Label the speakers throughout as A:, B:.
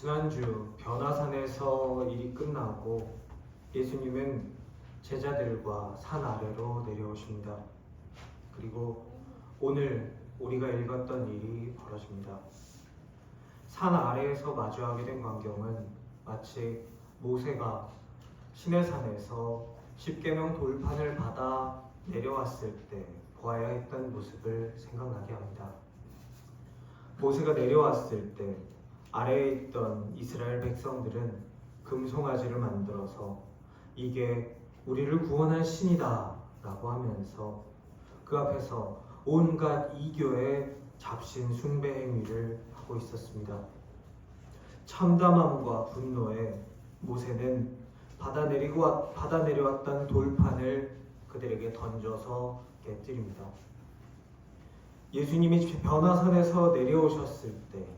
A: 지난주 변화산에서 일이 끝나고 예수님은 제자들과 산 아래로 내려오십니다. 그리고 오늘 우리가 읽었던 일이 벌어집니다. 산 아래에서 마주하게 된 광경은 마치 모세가 시내산에서 십계명 돌판을 받아 내려왔을 때 보아야 했던 모습을 생각나게 합니다. 모세가 내려왔을 때 아래에 있던 이스라엘 백성들은 금송아지를 만들어서 이게 우리를 구원한 신이다 라고 하면서 그 앞에서 온갖 이교의 잡신 숭배 행위를 하고 있었습니다. 참담함과 분노에 모세는 받아 내려왔던 돌판을 그들에게 던져서 깨뜨립니다. 예수님이 변화산에서 내려오셨을 때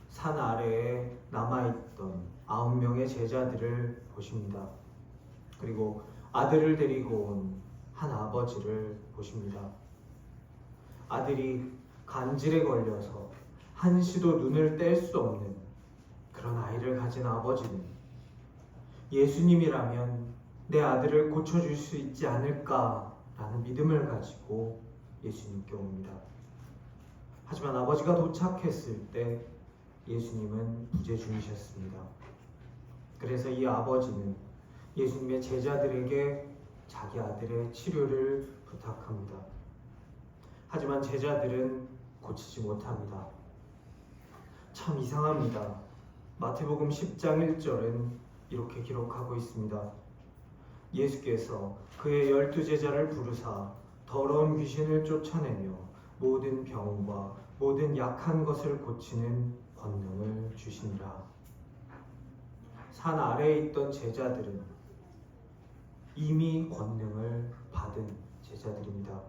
A: 산 아래에 남아있던 9명의 제자들을 보십니다. 그리고 아들을 데리고 온 한 아버지를 보십니다. 아들이 간질에 걸려서 한시도 눈을 뗄 수 없는 그런 아이를 가진 아버지는 예수님이라면 내 아들을 고쳐줄 수 있지 않을까라는 믿음을 가지고 예수님께 옵니다. 하지만 아버지가 도착했을 때 예수님은 부재 중이셨습니다. 그래서 이 아버지는 예수님의 제자들에게 자기 아들의 치료를 부탁합니다. 하지만 제자들은 고치지 못합니다. 참 이상합니다. 마태복음 10장 1절은 이렇게 기록하고 있습니다. 예수께서 그의 12제자를 부르사 더러운 귀신을 쫓아내며 모든 병과 모든 약한 것을 고치는 권능을 주시니라. 산 아래에 있던 제자들은 이미 권능을 받은 제자들입니다.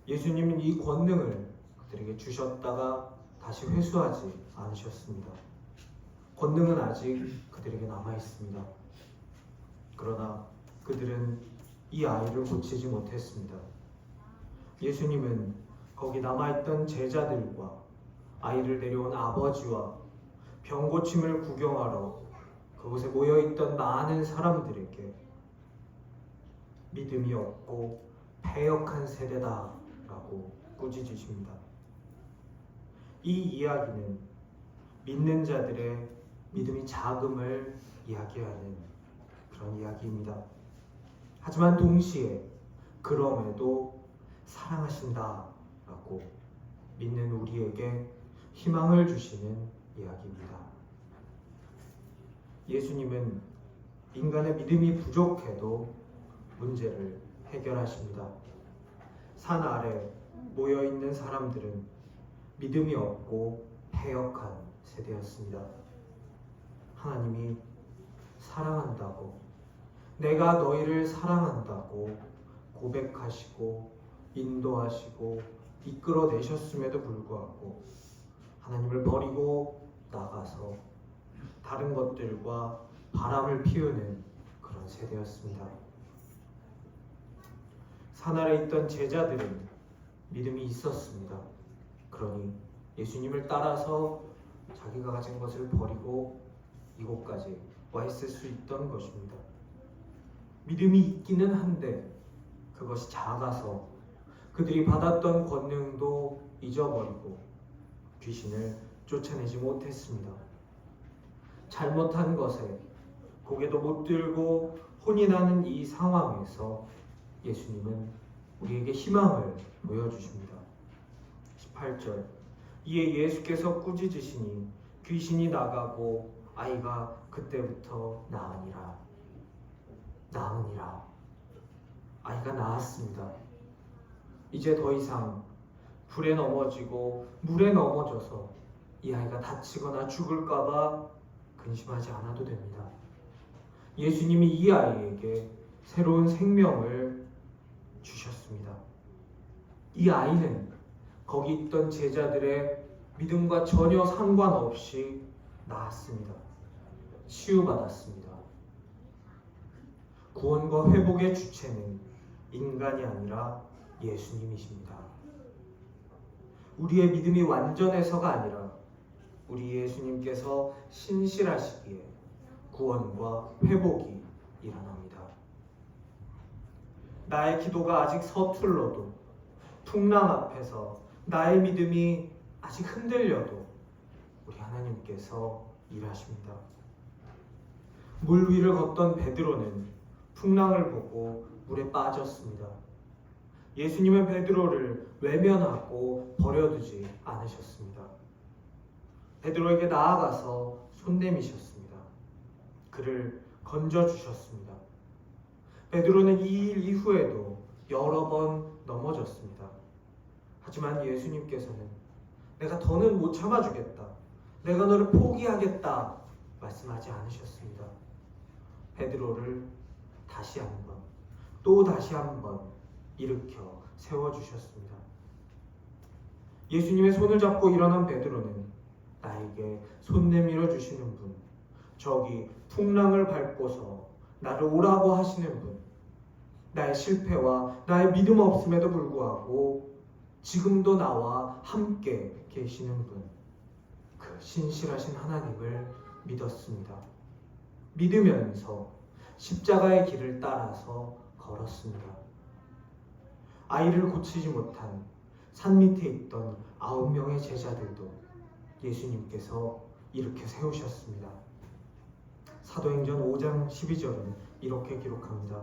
A: 예수님은 이 권능을 그들에게 주셨다가 다시 회수하지 않으셨습니다. 권능은 아직 그들에게 남아 있습니다. 그러나 그들은 이 아이를 고치지 못했습니다. 예수님은 거기 남아있던 제자들과 아이를 데려온 아버지와 병 고침을 구경하러 그곳에 모여있던 많은 사람들에게 믿음이 없고 패역한 세대다라고 꾸짖으십니다. 이 이야기는 믿는 자들의 믿음이 작음을 이야기하는 그런 이야기입니다. 하지만 동시에 그럼에도 사랑하신다라고 믿는 우리에게 희망을 주시는 이야기입니다. 예수님은 인간의 믿음이 부족해도 문제를 해결하십니다. 산 아래 모여있는 사람들은 믿음이 없고 패역한 세대였습니다. 하나님이 사랑한다고, 내가 너희를 사랑한다고 고백하시고 인도하시고 이끌어내셨음에도 불구하고 하나님을 버리고 나가서 다른 것들과 바람을 피우는 그런 세대였습니다. 산 아래 있던 제자들은 믿음이 있었습니다. 그러니 예수님을 따라서 자기가 가진 것을 버리고 이곳까지 와 있을 수 있던 것입니다. 믿음이 있기는 한데 그것이 작아서 그들이 받았던 권능도 잊어버리고 귀신을 쫓아내지 못했습니다. 잘못한 것에 고개도 못 들고 혼이 나는 이 상황에서 예수님은 우리에게 희망을 보여주십니다. 18절, 이에 예수께서 꾸짖으시니 귀신이 나가고 아이가 그때부터 나으니라. 아이가 나았습니다. 이제 더 이상 불에 넘어지고 물에 넘어져서 이 아이가 다치거나 죽을까봐 근심하지 않아도 됩니다. 예수님이 이 아이에게 새로운 생명을 주셨습니다. 이 아이는 거기 있던 제자들의 믿음과 전혀 상관없이 나았습니다. 치유받았습니다. 구원과 회복의 주체는 인간이 아니라 예수님이십니다. 우리의 믿음이 완전해서가 아니라 우리 예수님께서 신실하시기에 구원과 회복이 일어납니다. 나의 기도가 아직 서툴러도, 풍랑 앞에서 나의 믿음이 아직 흔들려도 우리 하나님께서 일하십니다. 물 위를 걷던 베드로는 풍랑을 보고 물에 빠졌습니다. 예수님은 베드로를 외면하고 버려두지 않으셨습니다. 베드로에게 나아가서 손 내미셨습니다. 그를 건져주셨습니다. 베드로는 이 일 이후에도 여러 번 넘어졌습니다. 하지만 예수님께서는 내가 더는 못 참아주겠다, 내가 너를 포기하겠다 말씀하지 않으셨습니다. 베드로를 다시 한번, 또 다시 한번 일으켜 세워주셨습니다. 예수님의 손을 잡고 일어난 베드로는 나에게 손 내밀어 주시는 분, 저기 풍랑을 밟고서 나를 오라고 하시는 분, 나의 실패와 나의 믿음 없음에도 불구하고 지금도 나와 함께 계시는 분, 그 신실하신 하나님을 믿었습니다. 믿으면서 십자가의 길을 따라서 걸었습니다. 아이를 고치지 못한 산 밑에 있던 9명의 제자들도 예수님께서 이렇게 세우셨습니다. 사도행전 5장 12절은 이렇게 기록합니다.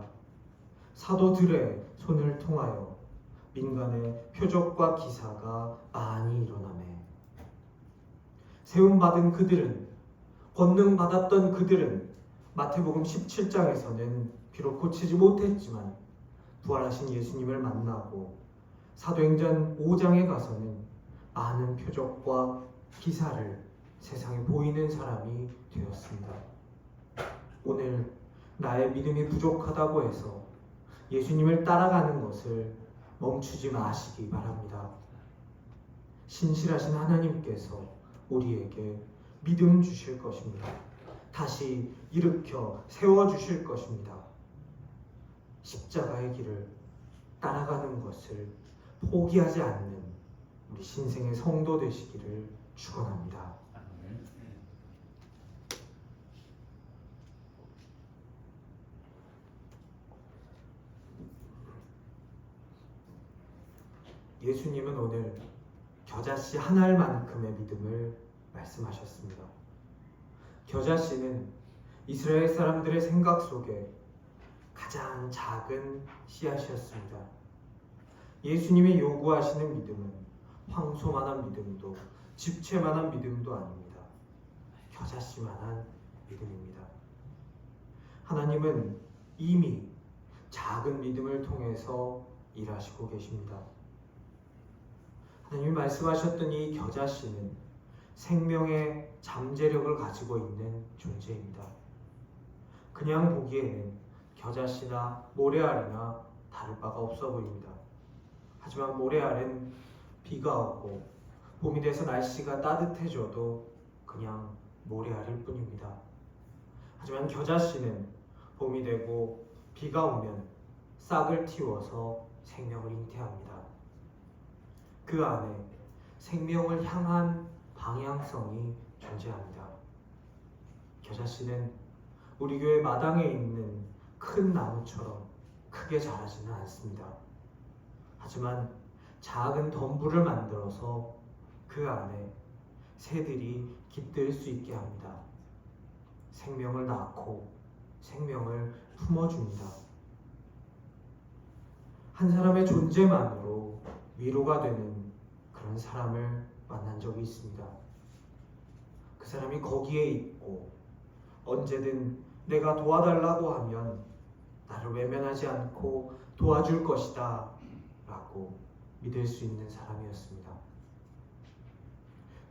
A: 사도들의 손을 통하여 민간의 표적과 기사가 많이 일어나매 세움받은 그들은, 권능받았던 그들은 마태복음 17장에서는 비록 고치지 못했지만 부활하신 예수님을 만나고 사도행전 5장에 가서는 많은 표적과 기사를 세상에 보이는 사람이 되었습니다. 오늘 나의 믿음이 부족하다고 해서 예수님을 따라가는 것을 멈추지 마시기 바랍니다. 신실하신 하나님께서 우리에게 믿음 주실 것입니다. 다시 일으켜 세워주실 것입니다. 십자가의 길을 따라가는 것을 포기하지 않는 우리 신생의 성도 되시기를 축원합니다. 예수님은 오늘 겨자씨 한 알만큼의 믿음을 말씀하셨습니다. 겨자씨는 이스라엘 사람들의 생각 속에 가장 작은 씨앗이었습니다. 예수님이 요구하시는 믿음은 황소만한 믿음도 집채만한 믿음도 아닙니다. 겨자씨만한 믿음입니다. 하나님은 이미 작은 믿음을 통해서 일하시고 계십니다. 하나님이 말씀하셨던 이 겨자씨는 생명의 잠재력을 가지고 있는 존재입니다. 그냥 보기에는 겨자씨나 모래알이나 다를 바가 없어 보입니다. 하지만 모래알은 비가 오고 봄이 돼서 날씨가 따뜻해져도 그냥 모래알일 뿐입니다. 하지만 겨자씨는 봄이 되고 비가 오면 싹을 틔워서 생명을 잉태합니다. 그 안에 생명을 향한 방향성이 존재합니다. 겨자씨는 우리 교회 마당에 있는 큰 나무처럼 크게 자라지는 않습니다. 하지만 작은 덤불을 만들어서 그 안에 새들이 깃들 수 있게 합니다. 생명을 낳고 생명을 품어줍니다. 한 사람의 존재만으로 위로가 되는 그런 사람을 만난 적이 있습니다. 그 사람이 거기에 있고 언제든 내가 도와달라고 하면 나를 외면하지 않고 도와줄 것이다 라고 믿을 수 있는 사람이었습니다.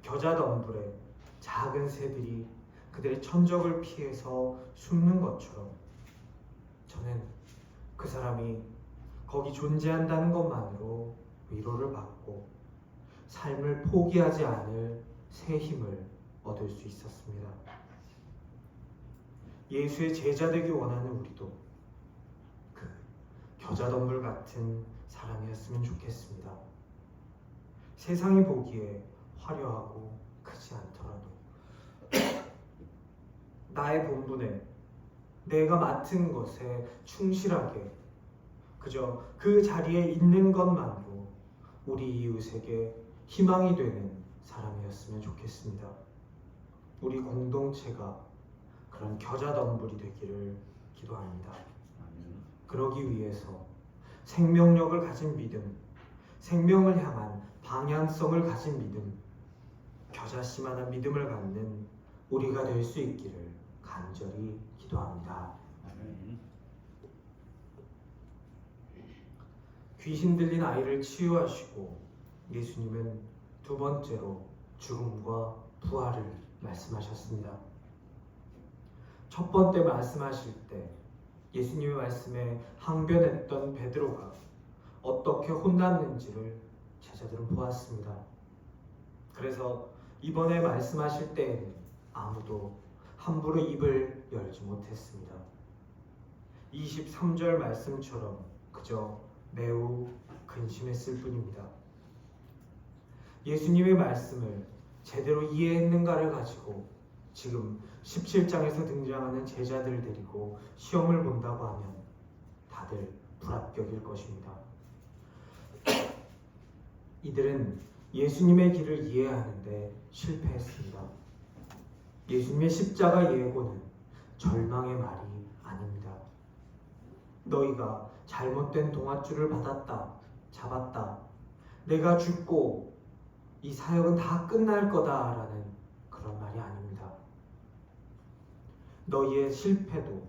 A: 겨자덤불에 작은 새들이 그들의 천적을 피해서 숨는 것처럼 저는 그 사람이 거기 존재한다는 것만으로 위로를 받고 삶을 포기하지 않을 새 힘을 얻을 수 있었습니다. 예수의 제자 되기 원하는 우리도 그 겨자덤불 같은 사람이었으면 좋겠습니다. 세상이 보기에 화려하고 크지 않더라도 나의 본분에 내가 맡은 것에 충실하게 그저 그 자리에 있는 것만으로 우리 이웃에게 희망이 되는 사람이었으면 좋겠습니다. 우리 공동체가 그런 겨자덤불이 되기를 기도합니다. 그러기 위해서 생명력을 가진 믿음, 생명을 향한 방향성을 가진 믿음, 겨자씨만한 믿음을 갖는 우리가 될 수 있기를 간절히 기도합니다. 귀신 들린 아이를 치유하시고 예수님은 두 번째로 죽음과 부활을 말씀하셨습니다. 첫 번째 말씀하실 때 예수님의 말씀에 항변했던 베드로가 어떻게 혼났는지를 제자들은 보았습니다. 그래서 이번에 말씀하실 때에는 아무도 함부로 입을 열지 못했습니다. 23절 말씀처럼 그저 매우 근심했을 뿐입니다. 예수님의 말씀을 제대로 이해했는가를 가지고 지금 17장에서 등장하는 제자들을 데리고 시험을 본다고 하면 다들 불합격일 것입니다. 이들은 예수님의 길을 이해하는데 실패했습니다. 예수님의 십자가 예고는 절망의 말이 아닙니다. 너희가 잘못된 동아줄을 잡았다. 내가 죽고 이 사역은 다 끝날 거다라는 그런 말이 아닙니다. 너희의 실패도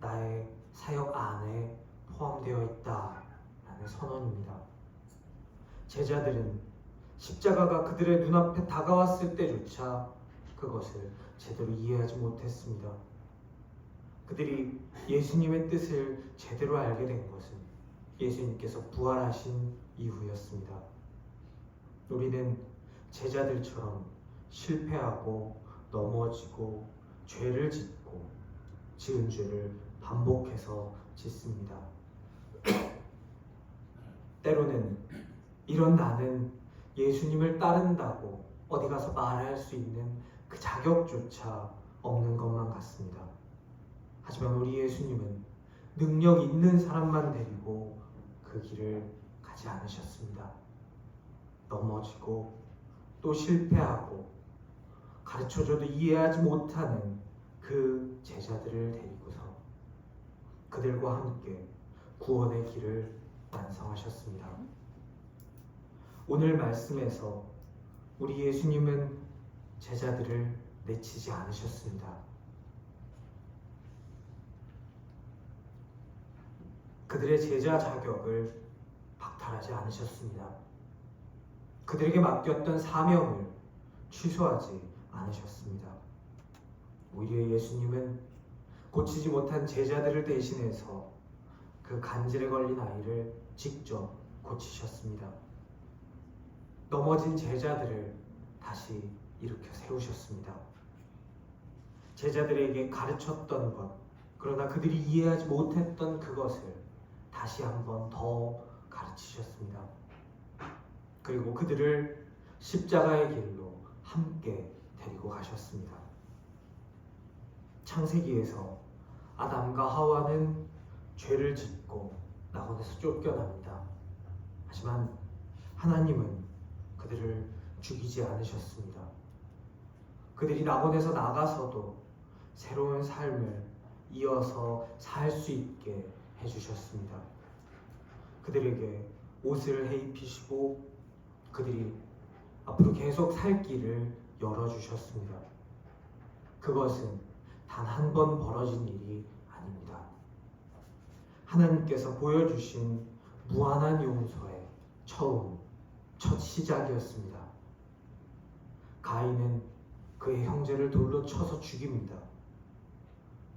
A: 나의 사역 안에 포함되어 있다라는 선언입니다. 제자들은 십자가가 그들의 눈앞에 다가왔을 때조차 그것을 제대로 이해하지 못했습니다. 그들이 예수님의 뜻을 제대로 알게 된 것은 예수님께서 부활하신 이후였습니다. 우리는 제자들처럼 실패하고 넘어지고 죄를 짓고 지은 죄를 반복해서 짓습니다. 때로는 이런 나는 예수님을 따른다고 어디 가서 말할 수 있는 그 자격조차 없는 것만 같습니다. 하지만 우리 예수님은 능력 있는 사람만 데리고 그 길을 가지 않으셨습니다. 넘어지고 또 실패하고 가르쳐줘도 이해하지 못하는 그 제자들을 데리고서 그들과 함께 구원의 길을 완성하셨습니다. 오늘 말씀에서 우리 예수님은 제자들을 내치지 않으셨습니다. 그들의 제자 자격을 박탈하지 않으셨습니다. 그들에게 맡겼던 사명을 취소하지 않으셨습니다. 오히려 예수님은 고치지 못한 제자들을 대신해서 그 간질에 걸린 아이를 직접 고치셨습니다. 넘어진 제자들을 다시 일으켜 세우셨습니다. 제자들에게 가르쳤던 것, 그러나 그들이 이해하지 못했던 그것을 다시 한번 더 가르치셨습니다. 그리고 그들을 십자가의 길로 함께 데리고 가셨습니다. 창세기에서 아담과 하와는 죄를 짓고 낙원에서 쫓겨납니다. 하지만 하나님은 그들을 죽이지 않으셨습니다. 그들이 낙원에서 나가서도 새로운 삶을 이어서 살 수 있게 해주셨습니다. 그들에게 옷을 해입히시고 그들이 앞으로 계속 살 길을 열어주셨습니다. 그것은 단 한 번 벌어진 일이 아닙니다. 하나님께서 보여주신 무한한 용서의 첫 시작이었습니다. 가인은 그의 형제를 돌로 쳐서 죽입니다.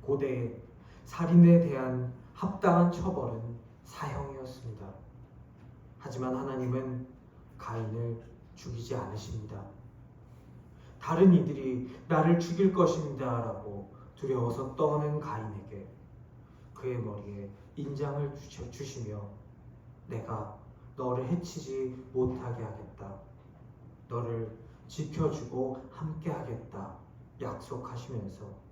A: 고대의 살인에 대한 합당한 처벌은 사형이었습니다. 하지만 하나님은 가인을 죽이지 않으십니다. 다른 이들이 나를 죽일 것입니다 라고 두려워서 떠는 가인에게 그의 머리에 인장을 주시며 내가 너를 해치지 못하게 하겠다. 너를 지켜주고 함께하겠다 약속하시면서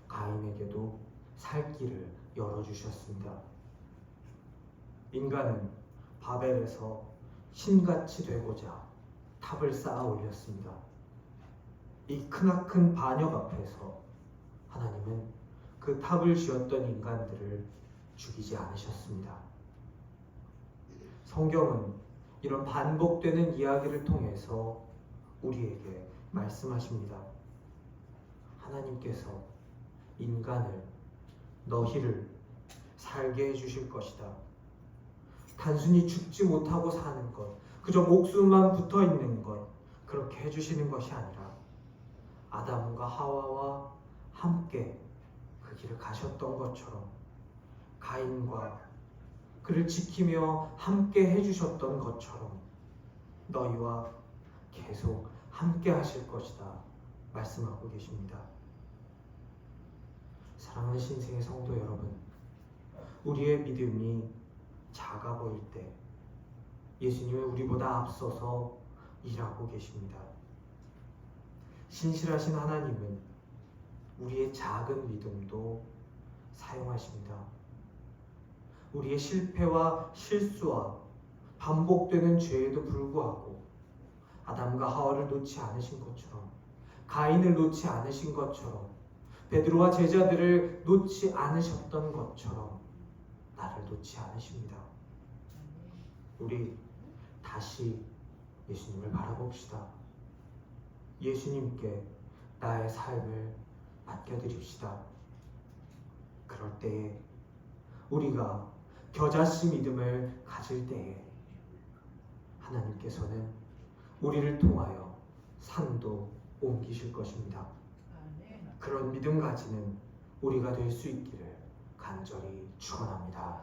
A: 가인에게도 살 길을 열어주셨습니다. 인간은 바벨에서 신같이 되고자 탑을 쌓아 올렸습니다. 이 크나큰 반역 앞에서 하나님은 그 탑을 지었던 인간들을 죽이지 않으셨습니다. 성경은 이런 반복되는 이야기를 통해서 우리에게 말씀하십니다. 하나님께서 인간을, 너희를 살게 해주실 것이다. 단순히 죽지 못하고 사는 것, 그저 목숨만 붙어 있는 것, 그렇게 해주시는 것이 아니라 아담과 하와와 함께 그 길을 가셨던 것처럼 가인과 그를 지키며 함께 해주셨던 것처럼 너희와 계속 함께 하실 것이다 말씀하고 계십니다. 사랑하는 신생의 성도 여러분, 우리의 믿음이 작아 보일 때 예수님은 우리보다 앞서서 일하고 계십니다. 신실하신 하나님은 우리의 작은 믿음도 사용하십니다. 우리의 실패와 실수와 반복되는 죄에도 불구하고 아담과 하와를 놓지 않으신 것처럼, 가인을 놓지 않으신 것처럼, 베드로와 제자들을 놓지 않으셨던 것처럼 나를 놓지 않으십니다. 우리 다시 예수님을 바라봅시다. 예수님께 나의 삶을 맡겨드립시다. 그럴 때에 우리가 겨자씨 믿음을 가질 때에 하나님께서는 우리를 통하여 산도 옮기실 것입니다. 그런 믿음 가지는 우리가 될 수 있기를 간절히 축원합니다.